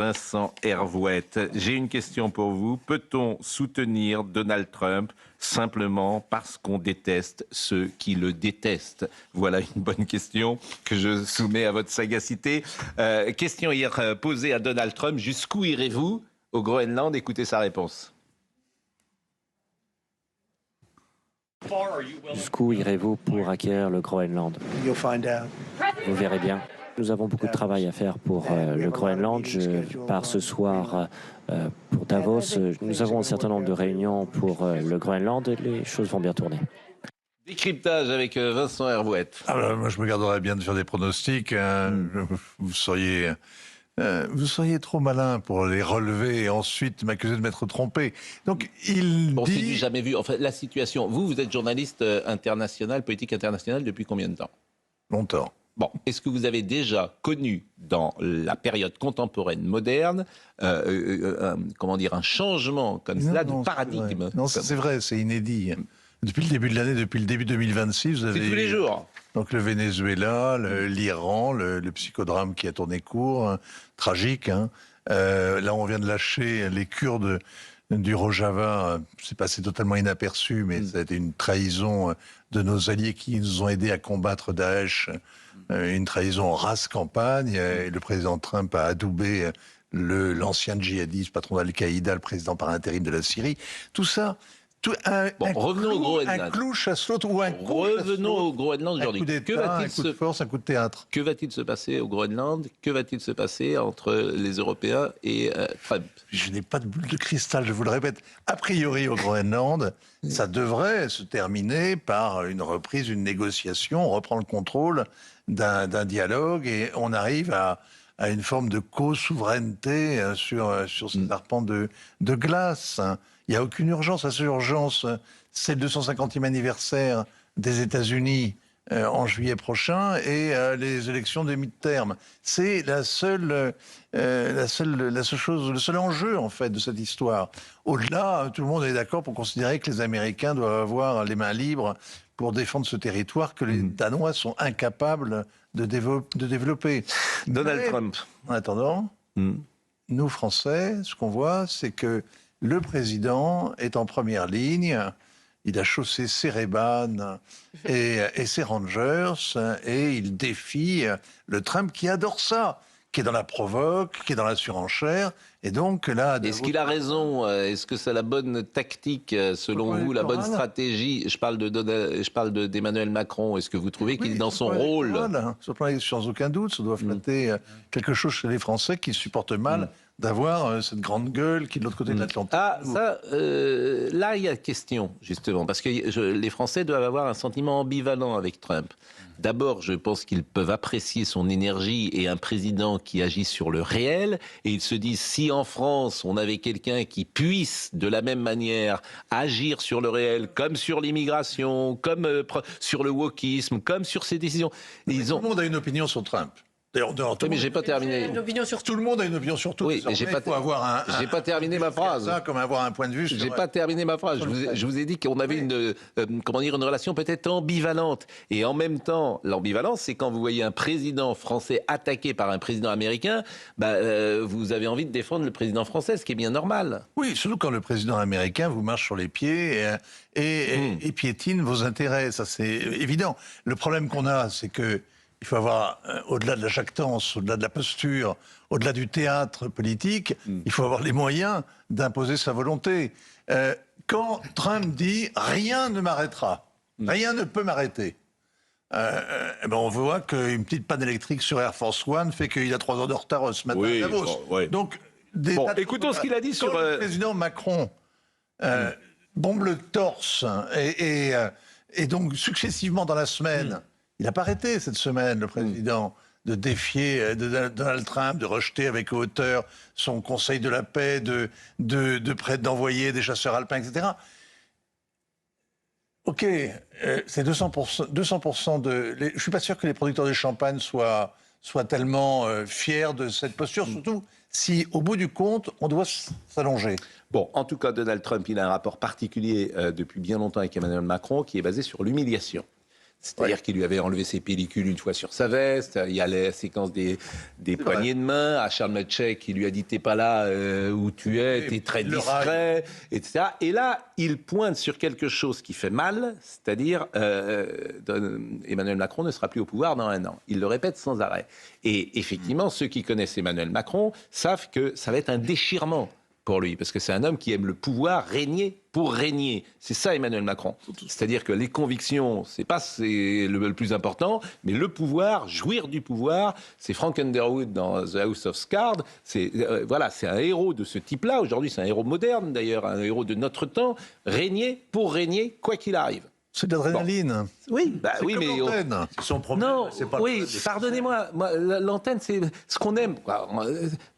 Vincent Hervouette, j'ai une question pour vous. Peut-on soutenir Donald Trump simplement parce qu'on déteste ceux qui le détestent? Voilà une bonne question que je soumets à votre sagacité. Question hier posée à Donald Trump. Jusqu'où irez-vous au Groenland? Écoutez sa réponse. Jusqu'où irez-vous pour acquérir le Groenland? Vous verrez bien. Nous avons beaucoup de travail à faire pour le Groenland. Je pars ce soir pour Davos. Nous avons un certain nombre de réunions pour le Groenland et les choses vont bien tourner. Décryptage avec Vincent Hervouette. Moi, je me garderais bien de faire des pronostics. Vous seriez trop malin pour les relever et ensuite m'accuser de m'être trompé. Donc, il Bon, dit... c'est du jamais vu. En fait, la situation... Vous êtes journaliste international, politique internationale, depuis combien de temps? Longtemps. Bon, est-ce que vous avez déjà connu dans la période contemporaine moderne, comment dire, un changement comme cela de paradigme? Non, c'est vrai, c'est inédit. Depuis le début de l'année, depuis le début 2026, vous avez... C'est tous les jours. Donc le Venezuela, l'Iran, le psychodrame qui a tourné court, tragique. Là, on vient de lâcher les Kurdes du Rojava. C'est passé totalement inaperçu, mais ça a été une trahison de nos alliés qui nous ont aidés à combattre Daesh. Une trahison en race campagne. Et le président Trump a adoubé l'ancien djihadiste, patron d'Al-Qaïda, le président par intérim de la Syrie. Tout ça... revenons au Groenland. Un clou chasse l'autre ou un coup Revenons au Groenland aujourd'hui. Un coup d'État, un coup de force, un coup de théâtre. Que va-t-il se passer au Groenland? Que va-t-il se passer entre les Européens et Trump? Je n'ai pas de boule de cristal, je vous le répète. A priori, au Groenland, ça devrait se terminer par une reprise, une négociation. On reprend le contrôle d'un dialogue et on arrive à une forme de co-souveraineté sur ces arpents de glace. Il n'y a aucune urgence. La seule urgence, c'est le 250e anniversaire des États-Unis en juillet prochain et les élections des mi-termes. C'est la seule chose, le seul enjeu en fait de cette histoire. Au-delà, tout le monde est d'accord pour considérer que les Américains doivent avoir les mains libres pour défendre ce territoire que les Danois sont incapables de développer. Donald Trump. En attendant, nous Français, ce qu'on voit, c'est que le président est en première ligne. Il a chaussé ses Ray-Ban et ses Rangers et il défie le Trump qui adore ça, qui est dans la provoque, qui est dans la surenchère. Et donc là... Est-ce qu'il a raison? Est-ce que c'est la bonne tactique, selon vous, la bonne stratégie? Je parle d'Emmanuel Macron. Est-ce que vous trouvez qu'il est dans son rôle? Sur le plan sans aucun doute, ça doit flatter quelque chose chez les Français qui supportent mal d'avoir cette grande gueule qui est de l'autre côté de l'Atlantique. Ah, ça, là, il y a question, justement, parce que les Français doivent avoir un sentiment ambivalent avec Trump. D'abord, je pense qu'ils peuvent apprécier son énergie et un président qui agit sur le réel, et ils se disent, si en France, on avait quelqu'un qui puisse, de la même manière, agir sur le réel, comme sur l'immigration, comme sur le wokisme, comme sur ses décisions... Tout le monde a une opinion sur Trump. D'ailleurs, mais j'ai pas terminé. Tout le monde a une opinion sur tout. Oui, mais j'ai pas terminé ma phrase. Ça, comme avoir un point de vue. J'ai pas terminé ma phrase. Je vous ai dit qu'on avait une relation peut-être ambivalente. Et en même temps, l'ambivalence, c'est quand vous voyez un président français attaqué par un président américain, vous avez envie de défendre le président français, ce qui est bien normal. Oui, surtout quand le président américain vous marche sur les pieds et piétine vos intérêts. Ça, c'est évident. Le problème qu'on a, c'est que il faut avoir, au-delà de la jactance, au-delà de la posture, au-delà du théâtre politique, il faut avoir les moyens d'imposer sa volonté. Quand Trump dit « rien ne m'arrêtera, rien ne peut m'arrêter », on voit qu'une petite panne électrique sur Air Force One fait qu'il a 3 heures de retard ce matin à Davos. Donc, écoutons ce qu'il a dit sur... le président Macron bombe le torse et donc successivement dans la semaine... Il n'a pas arrêté cette semaine, le président, de défier Donald Trump, de rejeter avec hauteur son conseil de la paix, d'envoyer des chasseurs alpins, etc. Ok, c'est 200% de... Je ne suis pas sûr que les producteurs de champagne soient tellement fiers de cette posture, surtout si, au bout du compte, on doit s'allonger. Bon, en tout cas, Donald Trump, il a un rapport particulier depuis bien longtemps avec Emmanuel Macron qui est basé sur l'humiliation. C'est-à-dire qu'il lui avait enlevé ses pellicules une fois sur sa veste. Il y a la séquence des poignées de main. À Charles Melchek, qui lui a dit « t'es pas là où tu es, t'es très discret », etc. Et là, il pointe sur quelque chose qui fait mal, c'est-à-dire Emmanuel Macron ne sera plus au pouvoir dans 1 an. Il le répète sans arrêt. Et effectivement, ceux qui connaissent Emmanuel Macron savent que ça va être un déchirement pour lui, parce que c'est un homme qui aime le pouvoir, régner pour régner. C'est ça Emmanuel Macron. C'est-à-dire que les convictions, c'est pas le plus important, mais le pouvoir, jouir du pouvoir, c'est Frank Underwood dans The House of Cards. C'est c'est un héros de ce type-là. Aujourd'hui, c'est un héros moderne d'ailleurs, un héros de notre temps. Régner pour régner, quoi qu'il arrive. C'est de l'adrénaline. Bon. Oui, oui, mais c'est son problème. Non, oui, pardonnez-moi. L'antenne, c'est ce qu'on aime.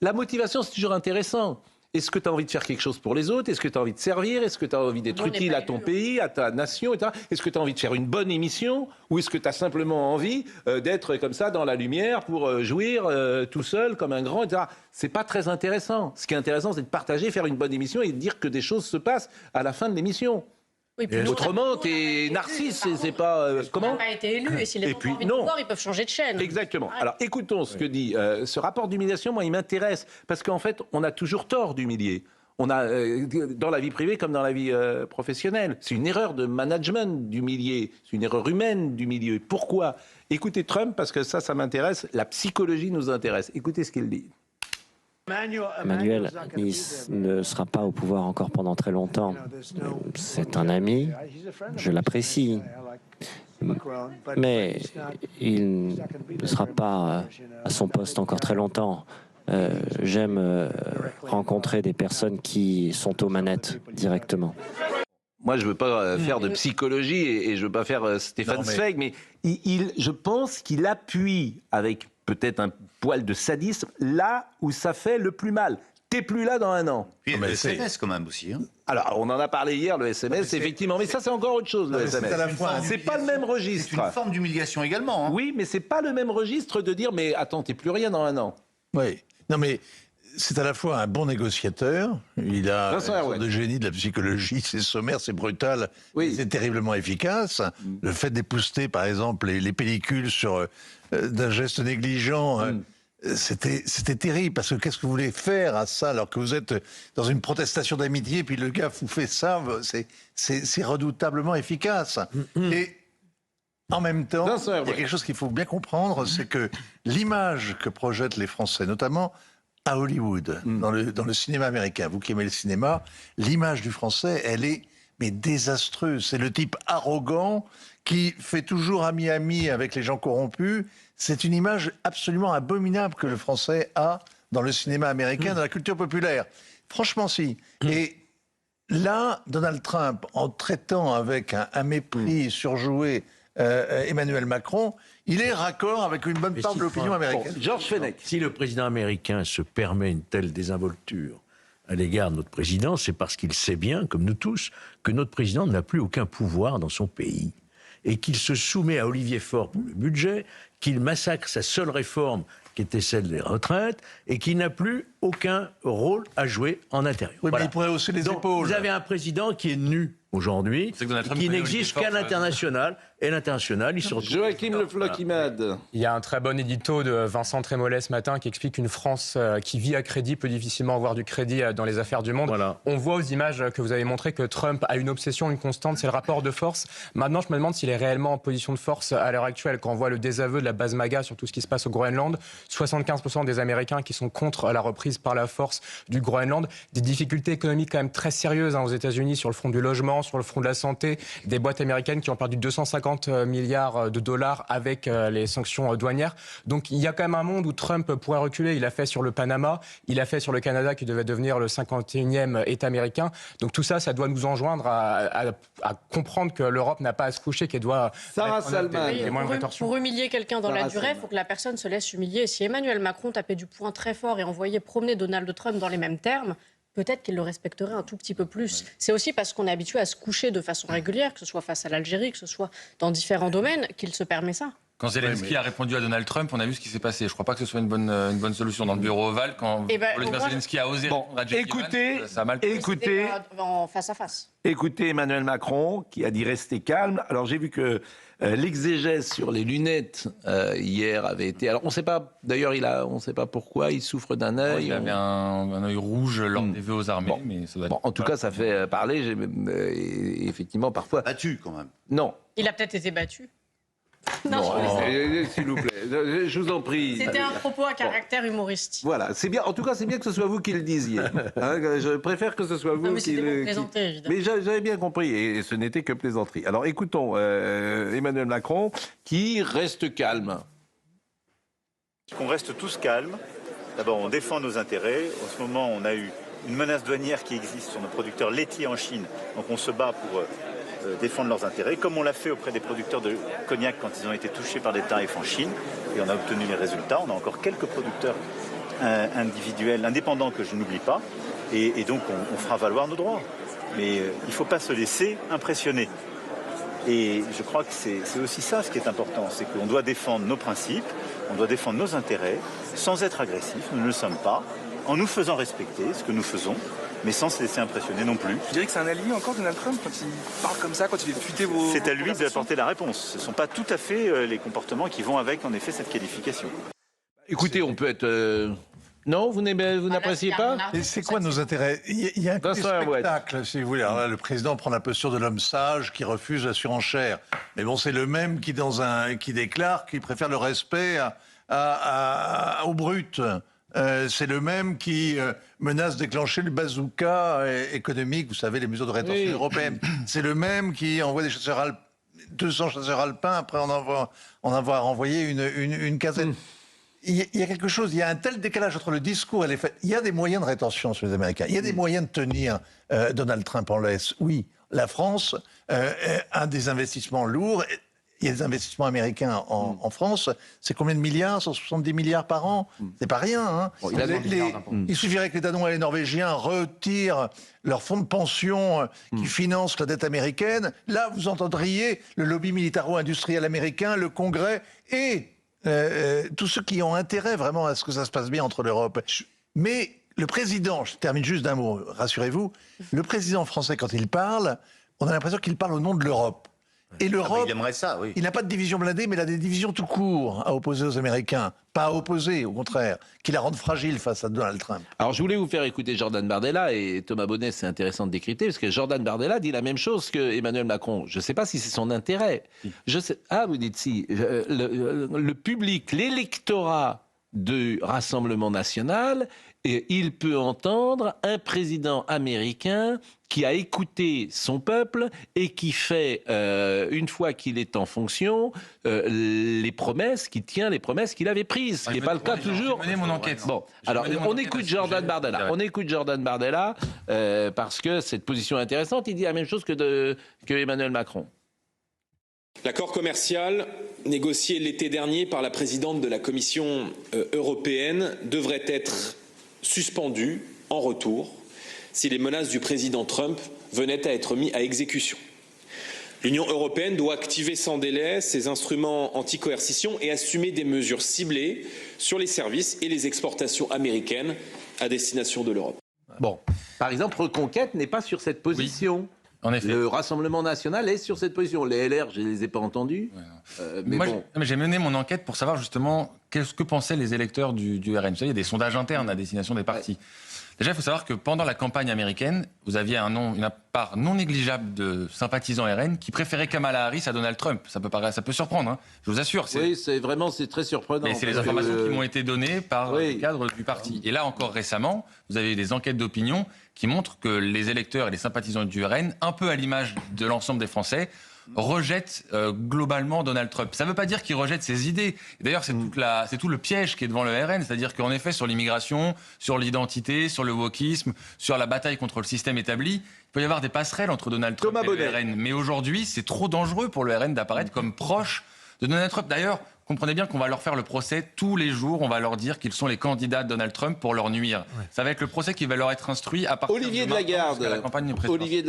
La motivation, c'est toujours intéressant. Est-ce que tu as envie de faire quelque chose pour les autres? Est-ce que tu as envie de servir? Est-ce que tu as envie d'être utile à ton pays, à ta nation, etc. Est-ce que tu as envie de faire une bonne émission? Ou est-ce que tu as simplement envie d'être comme ça dans la lumière pour jouir tout seul comme un grand, etc. C'est pas très intéressant. Ce qui est intéressant, c'est de partager, faire une bonne émission et de dire que des choses se passent à la fin de l'émission. Oui, autrement, t'es narcisse, c'est pas... comment? Il n'a pas été élu, et s'il est pas envie de pouvoir, ils peuvent changer de chaîne. Exactement. Alors, écoutons ce que dit ce rapport d'humiliation. Moi, il m'intéresse, parce qu'en fait, on a toujours tort d'humilier. On a, dans la vie privée comme dans la vie professionnelle. C'est une erreur de management d'humilier, c'est une erreur humaine d'humilier. Pourquoi? Écoutez Trump, parce que ça m'intéresse, la psychologie nous intéresse. Écoutez ce qu'il dit. Emmanuel ne sera pas au pouvoir encore pendant très longtemps. C'est un ami, je l'apprécie, mais il ne sera pas à son poste encore très longtemps. J'aime rencontrer des personnes qui sont aux manettes directement. Moi, je ne veux pas faire de psychologie et je ne veux pas faire Stéphane Zweig, mais je pense qu'il appuie avec peut-être un poil de sadisme là où ça fait le plus mal. T'es plus là dans 1 an. Puis le SMS quand même aussi. Hein. Alors, on en a parlé hier, le SMS, effectivement. Mais ça, c'est encore autre chose, le SMS. C'est pas le même registre. C'est une forme d'humiliation également. Hein. Oui, mais c'est pas le même registre de dire, mais attends, t'es plus rien dans 1 an. Oui. Non, mais c'est à la fois un bon négociateur, il a une sorte de génie de la psychologie, c'est sommaire, c'est brutal, c'est terriblement efficace. Le fait d'épousseter, par exemple, les pellicules sur d'un geste négligent, c'était terrible, parce que qu'est-ce que vous voulez faire à ça, alors que vous êtes dans une protestation d'amitié, puis le gars vous fait ça, c'est redoutablement efficace. Et en même temps, il y a quelque chose qu'il faut bien comprendre, c'est que l'image que projettent les Français, notamment à Hollywood, dans le cinéma américain, vous qui aimez le cinéma, l'image du Français, elle est désastreuse. C'est le type arrogant qui fait toujours ami-ami avec les gens corrompus. C'est une image absolument abominable que le Français a dans le cinéma américain, dans la culture populaire. Franchement, si. Et là, Donald Trump, en traitant avec un mépris surjoué Emmanuel Macron, il est raccord avec une bonne part de l'opinion américaine. Georges Fenech. Si le président américain se permet une telle désinvolture à l'égard de notre président, c'est parce qu'il sait bien, comme nous tous, que notre président n'a plus aucun pouvoir dans son pays et qu'il se soumet à Olivier Faure pour le budget, qu'il massacre sa seule réforme qui était celle des retraites, et qui n'a plus aucun rôle à jouer en intérieur. Oui, mais il pourrait hausser les épaules. Vous avez un président qui est nu aujourd'hui, qui n'existe qu'à l'international, et l'international, il se retrouve... Joachim Le Floch-Imad. Il y a un très bon édito de Vincent Trémollet ce matin qui explique qu'une France qui vit à crédit peut difficilement avoir du crédit dans les affaires du monde. Voilà. On voit aux images que vous avez montrées que Trump a une obsession, une constante, c'est le rapport de force. Maintenant, je me demande s'il est réellement en position de force à l'heure actuelle. Quand on voit le désaveu de la base MAGA sur tout ce qui se passe au Groenland, 75% des Américains qui sont contre la reprise par la force du Groenland, des difficultés économiques quand même très sérieuses aux États-Unis sur le front du logement, sur le front de la santé, des boîtes américaines qui ont perdu 250 milliards de dollars avec les sanctions douanières. Donc il y a quand même un monde où Trump pourrait reculer. Il a fait sur le Panama, il a fait sur le Canada qui devait devenir le 51e État américain. Donc tout ça, ça doit nous enjoindre à comprendre que l'Europe n'a pas à se coucher, qu'elle doit... Sarah Salman. Pour humilier quelqu'un dans la durée, il faut que la personne se laisse humilier. Si Emmanuel Macron tapait du poing très fort et envoyait promener Donald Trump dans les mêmes termes, peut-être qu'il le respecterait un tout petit peu plus. C'est aussi parce qu'on est habitué à se coucher de façon régulière, que ce soit face à l'Algérie, que ce soit dans différents domaines, qu'il se permet ça. Quand Zelensky a répondu à Donald Trump, on a vu ce qui s'est passé. Je ne crois pas que ce soit une bonne solution dans le bureau ovale. Quand Volodymyr Zelensky a osé répondre à Jake Sullivan, ça a mal passé. Écoutez, en face à face. Écoutez Emmanuel Macron qui a dit rester calme. Alors j'ai vu que l'exégèse sur les lunettes hier avait été. Alors on ne sait pas. D'ailleurs on ne sait pas pourquoi il souffre d'un œil. Il avait un œil rouge lors des vœux aux armées, mais ça doit être... En tout cas, ça fait parler. Effectivement, parfois. Battu quand même. Non. Il a peut-être été battu. Non, s'il vous plaît, je vous en prie. C'était un propos à caractère humoristique. Voilà, c'est bien. En tout cas, c'est bien que ce soit vous qui le disiez. Je préfère que ce soit vous qui le plaisanter, évidemment. Mais j'avais bien compris, et ce n'était que plaisanterie. Alors, écoutons Emmanuel Macron qui reste calme. Qu'on reste tous calmes. D'abord, on défend nos intérêts. En ce moment, on a eu une menace douanière qui existe sur nos producteurs laitiers en Chine. Donc, on se bat pour défendre leurs intérêts, comme on l'a fait auprès des producteurs de cognac quand ils ont été touchés par des tarifs en Chine, et on a obtenu les résultats. On a encore quelques producteurs individuels, indépendants, que je n'oublie pas, et donc on fera valoir nos droits. Mais il ne faut pas se laisser impressionner. Et je crois que c'est aussi ça ce qui est important, c'est qu'on doit défendre nos principes, on doit défendre nos intérêts, sans être agressif, nous ne le sommes pas, en nous faisant respecter ce que nous faisons, mais sans se laisser impressionner non plus. Je dirais que c'est un allié encore, Donald Trump, quand il parle comme ça, quand il fait fuiter vos... C'est à lui d'apporter la réponse. Ce ne sont pas tout à fait les comportements qui vont avec, en effet, cette qualification. Écoutez, on peut être... Non, vous n'appréciez pas? Et c'est quoi nos intérêts? Il y a un côté spectacle, si vous voulez. Alors là, le président prend la posture de l'homme sage qui refuse la surenchère. Mais bon, c'est le même qui déclare qu'il préfère le respect au brut. C'est le même qui menace de déclencher le bazooka économique, vous savez, les mesures de rétention européennes. C'est le même qui envoie 200 chasseurs alpins après en avoir envoyé une quinzaine. Il y a quelque chose, il y a un tel décalage entre le discours et les faits. Il y a des moyens de rétention sur les Américains. Il y a des moyens de tenir Donald Trump en laisse. Oui, la France a des investissements lourds. Il y a des investissements américains en France. C'est combien de milliards? 170 milliards par an. C'est pas rien. Hein. Bon, il suffirait que les Danois et les Norvégiens retirent leur fonds de pension qui finance la dette américaine. Là, vous entendriez le lobby militaro-industriel américain, le Congrès et tous ceux qui ont intérêt vraiment à ce que ça se passe bien entre l'Europe. Mais le président, je termine juste d'un mot, rassurez-vous, le président français, quand il parle, on a l'impression qu'il parle au nom de l'Europe. Et l'Europe, il aimerait ça, oui. Il n'a pas de division blindée, mais il a des divisions tout court à opposer aux Américains. Pas à opposer, au contraire, qui la rendent fragile face à Donald Trump. Alors, je voulais vous faire écouter Jordan Bardella, et Thomas Bonnet, c'est intéressant de décrypter, parce que Jordan Bardella dit la même chose que Emmanuel Macron. Je ne sais pas si c'est son intérêt. Vous dites si. Le public, l'électorat du Rassemblement national, et il peut entendre un président américain qui a écouté son peuple et qui fait, une fois qu'il est en fonction, les promesses, qui tient les promesses qu'il avait prises, ce qui n'est pas le cas toujours. Je vais mener mon enquête. Bon, alors on écoute Jordan Bardella. On écoute Jordan Bardella parce que cette position est intéressante. Il dit la même chose que Emmanuel Macron. L'accord commercial négocié l'été dernier par la présidente de la Commission européenne devrait être suspendu en retour si les menaces du président Trump venaient à être mis à exécution. L'Union européenne doit activer sans délai ses instruments anti-coercition et assumer des mesures ciblées sur les services et les exportations américaines à destination de l'Europe. Bon, par exemple, Reconquête n'est pas sur cette position. Oui. En effet. Le Rassemblement national est sur cette position. Les LR, je ne les ai pas entendus. Ouais, mais bon. J'ai mené mon enquête pour savoir justement qu'est-ce que pensaient les électeurs du RN. Vous savez, il y a des sondages internes à destination des partis. Ouais. Déjà, il faut savoir que pendant la campagne américaine, vous aviez une part non négligeable de sympathisants RN qui préféraient Kamala Harris à Donald Trump. Ça peut surprendre, hein. Je vous assure. Oui, c'est très surprenant. Mais c'est les informations qui m'ont été données par le cadre du parti. Et là, encore récemment, vous avez des enquêtes d'opinion qui montrent que les électeurs et les sympathisants du RN, un peu à l'image de l'ensemble des Français, rejettent globalement Donald Trump. Ça ne veut pas dire qu'ils rejettent ses idées. D'ailleurs, c'est tout le piège qui est devant le RN. C'est-à-dire qu'en effet, sur l'immigration, sur l'identité, sur le wokisme, sur la bataille contre le système établi, il peut y avoir des passerelles entre Donald Trump et le RN. Mais aujourd'hui, c'est trop dangereux pour le RN d'apparaître comme proche de Donald Trump. D'ailleurs, comprenez bien qu'on va leur faire le procès tous les jours. On va leur dire qu'ils sont les candidats de Donald Trump pour leur nuire. Ouais. Ça va être le procès qui va leur être instruit à partir Olivier de Lagarde, la campagne présidentielle. Olivier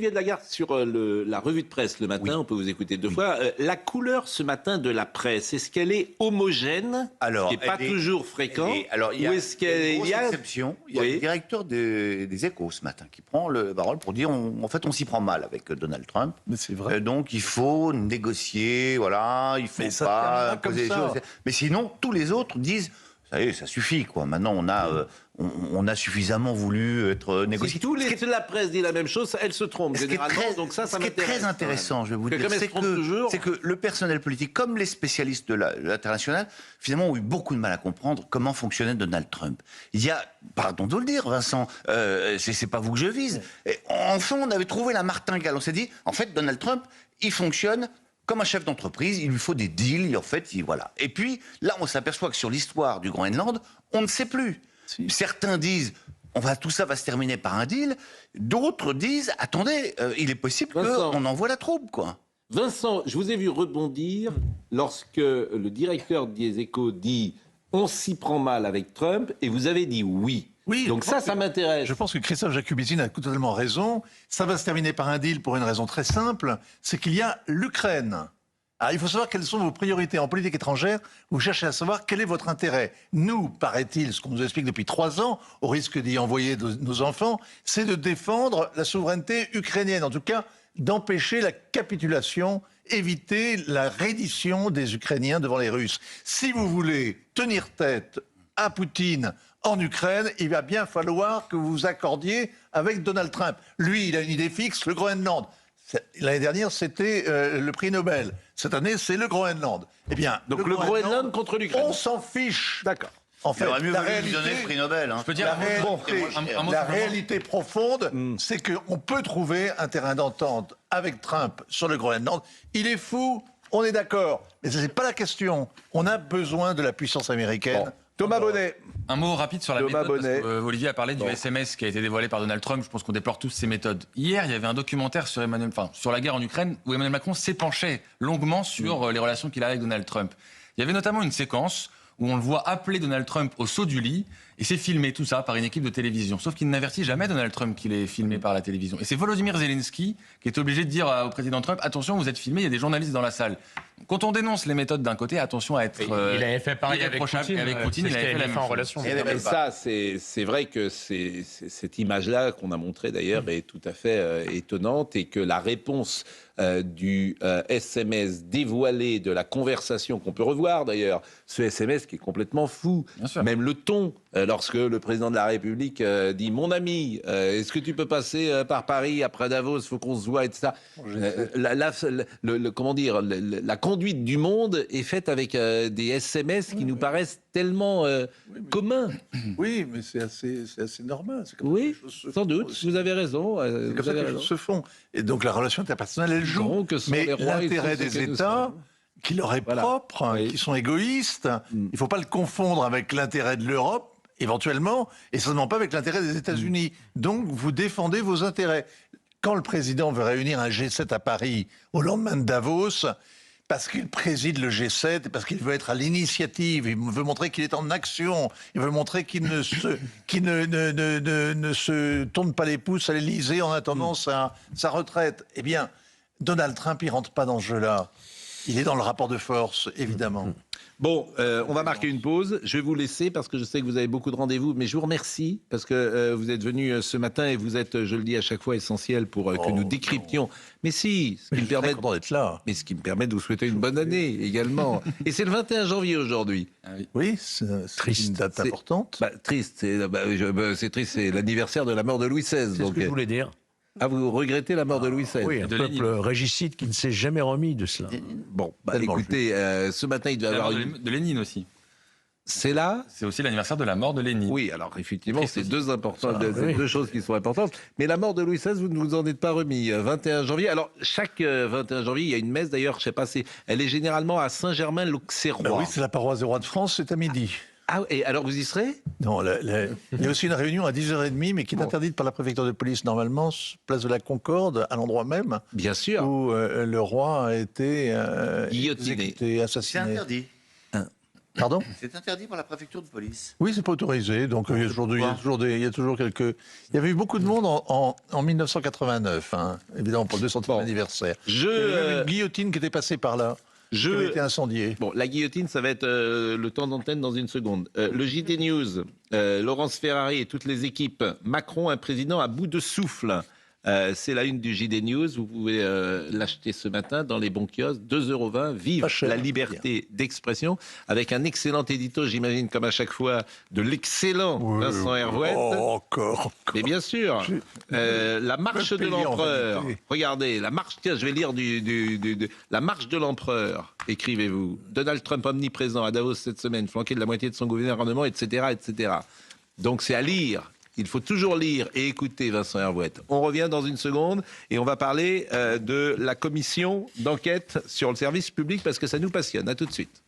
de Lagarde sur la revue de presse le matin, on peut vous écouter 2 fois. La couleur ce matin de la presse, est-ce qu'elle est homogène, ce qui n'est pas toujours fréquent, ou est-ce qu'il y a une exception? Il y a le directeur des Échos ce matin qui prend le parole pour dire en fait on s'y prend mal avec Donald Trump. Mais c'est vrai. Donc il faut négocier, voilà, il faut pas poser les choses. Mais sinon tous les autres disent ça y est, ça suffit quoi. Maintenant on a suffisamment voulu être négocié. Si la presse dit la même chose, elle se trompe généralement. Donc ça ce qui est très intéressant, je vais vous dire, c'est que le personnel politique, comme les spécialistes de l'international, finalement ont eu beaucoup de mal à comprendre comment fonctionnait Donald Trump. Il y a, pardon de le dire, Vincent, c'est pas vous que je vise. Et enfin, on avait trouvé la martingale. On s'est dit, en fait, Donald Trump, il fonctionne comme un chef d'entreprise, il lui faut des deals, en fait, voilà. Et puis, là, on s'aperçoit que sur l'histoire du Groenland, on ne sait plus. Si. Certains disent, tout ça va se terminer par un deal. D'autres disent, attendez, il est possible qu'on envoie la troupe, quoi. Vincent, je vous ai vu rebondir lorsque le directeur des Échos dit, on s'y prend mal avec Trump, et vous avez dit oui. Oui, donc ça m'intéresse. Je pense que Christophe Jacubizine a totalement raison. Ça va se terminer par un deal pour une raison très simple, c'est qu'il y a l'Ukraine. Alors, il faut savoir quelles sont vos priorités en politique étrangère. Vous cherchez à savoir quel est votre intérêt. Nous, paraît-il, ce qu'on nous explique depuis 3 ans, au risque d'y envoyer nos enfants, c'est de défendre la souveraineté ukrainienne. En tout cas, d'empêcher la capitulation, éviter la reddition des Ukrainiens devant les Russes. Si vous voulez tenir tête à Poutine en Ukraine, il va bien falloir que vous vous accordiez avec Donald Trump. Lui, il a une idée fixe, le Groenland. L'année dernière, c'était le prix Nobel. Cette année, c'est le Groenland. Eh bien, donc le Groenland contre l'Ukraine. On s'en fiche. D'accord. En fait, la réalité, donner le prix Nobel. Hein. Je peux dire la réalité profonde, c'est qu'on peut trouver un terrain d'entente avec Trump sur le Groenland. Il est fou, on est d'accord. Mais ce n'est pas la question. On a besoin de la puissance américaine. Bon. Thomas Bonnet. Un mot rapide sur la méthode, parce que, Olivier a parlé du SMS qui a été dévoilé par Donald Trump. Je pense qu'on déplore tous ces méthodes. Hier, il y avait un documentaire sur la guerre en Ukraine où Emmanuel Macron s'épanchait longuement sur les relations qu'il a avec Donald Trump. Il y avait notamment une séquence où on le voit appeler Donald Trump au saut du lit, et c'est filmé tout ça par une équipe de télévision. Sauf qu'il n'avertit jamais Donald Trump qu'il est filmé par la télévision. Et c'est Volodymyr Zelensky qui est obligé de dire au président Trump, attention, vous êtes filmé, il y a des journalistes dans la salle. Quand on dénonce les méthodes d'un côté, attention à être il avait fait pareil avec Poutine. Avec Poutine, il avait fait la même relation. Et ça, c'est vrai que cette image-là qu'on a montrée d'ailleurs est tout à fait étonnante, et que la réponse du SMS dévoilé de la conversation qu'on peut revoir d'ailleurs, ce SMS qui est complètement fou, même le ton, lorsque le président de la République dit « Mon ami, est-ce que tu peux passer par Paris après Davos, il faut qu'on se voit, etc. » Comment dire, la conduite du monde est faite avec des SMS qui nous paraissent tellement communs. Oui, mais c'est assez normal. Oui, sans doute, vous avez raison. C'est comme ça que les choses se font. Et donc la relation interpersonnelle, elle joue. Mais l'intérêt des États, qui leur est propre, qui sont égoïstes, il ne faut pas le confondre avec l'intérêt de l'Europe, éventuellement, et certainement pas avec l'intérêt des États-Unis. Donc vous défendez vos intérêts. Quand le président veut réunir un G7 à Paris au lendemain de Davos, parce qu'il préside le G7, parce qu'il veut être à l'initiative, il veut montrer qu'il est en action, il veut montrer qu'il ne se tourne pas les pouces à l'Élysée en attendant sa retraite. Eh bien, Donald Trump, il rentre pas dans ce jeu-là. Il est dans le rapport de force, évidemment. Bon, on va marquer une pause. Je vais vous laisser parce que je sais que vous avez beaucoup de rendez-vous, mais je vous remercie parce que vous êtes venu ce matin et vous êtes, je le dis à chaque fois, essentiel pour que nous décryptions. Mais si, ce qui me permet d'être là. Mais ce qui me permet de vous souhaiter une bonne année également. Et c'est le 21 janvier aujourd'hui. Oui, c'est une date importante. Triste, c'est triste, c'est l'anniversaire de la mort de Louis XVI. C'est ce que je voulais dire. Ah, vous regrettez la mort de Louis XVI? Oui, un peuple régicide qui ne s'est jamais remis de cela. Bon, écoutez, ce matin, il devait y avoir de Lénine aussi. C'est là? C'est aussi l'anniversaire de la mort de Lénine. Oui, alors effectivement, c'est deux choses qui sont importantes. Mais la mort de Louis XVI, vous ne vous en êtes pas remis. 21 janvier. Alors, chaque 21 janvier, il y a une messe d'ailleurs, je ne sais pas, elle est généralement à Saint-Germain-l'Auxerrois. Oui, c'est la paroisse des rois de France, c'est à midi. Ah, et alors vous y serez? Non, il y a aussi une réunion à 10h30, mais qui est interdite par la préfecture de police, normalement, place de la Concorde, à l'endroit même. Bien sûr. Où le roi a été guillotiné, assassiné. C'est interdit. Pardon? C'est interdit par la préfecture de police. Oui, c'est pas autorisé. Donc il y a toujours quelques. Il y avait eu beaucoup de monde en 1989, hein, évidemment pour le 200e anniversaire. Il y avait même une guillotine qui était passée par là. Qui avait été incendiée. Bon, la guillotine, ça va être le temps d'antenne dans une seconde. Le JT News, Laurence Ferrari et toutes les équipes. Macron, un président à bout de souffle. C'est la une du JD News. Vous pouvez l'acheter ce matin dans les bons kiosques. 2,20 €. Vive la liberté d'expression. Avec un excellent édito, j'imagine, comme à chaque fois, de l'excellent Vincent Hervouette. Oh, encore. Mais bien sûr. La marche de l'empereur. Regardez, la marche. Tiens, je vais lire la marche de l'empereur. Écrivez-vous. Donald Trump omniprésent à Davos cette semaine, flanqué de la moitié de son gouvernement, etc., etc. Donc c'est à lire. Il faut toujours lire et écouter Vincent Hervouette. On revient dans une seconde et on va parler de la commission d'enquête sur le service public parce que ça nous passionne. À tout de suite.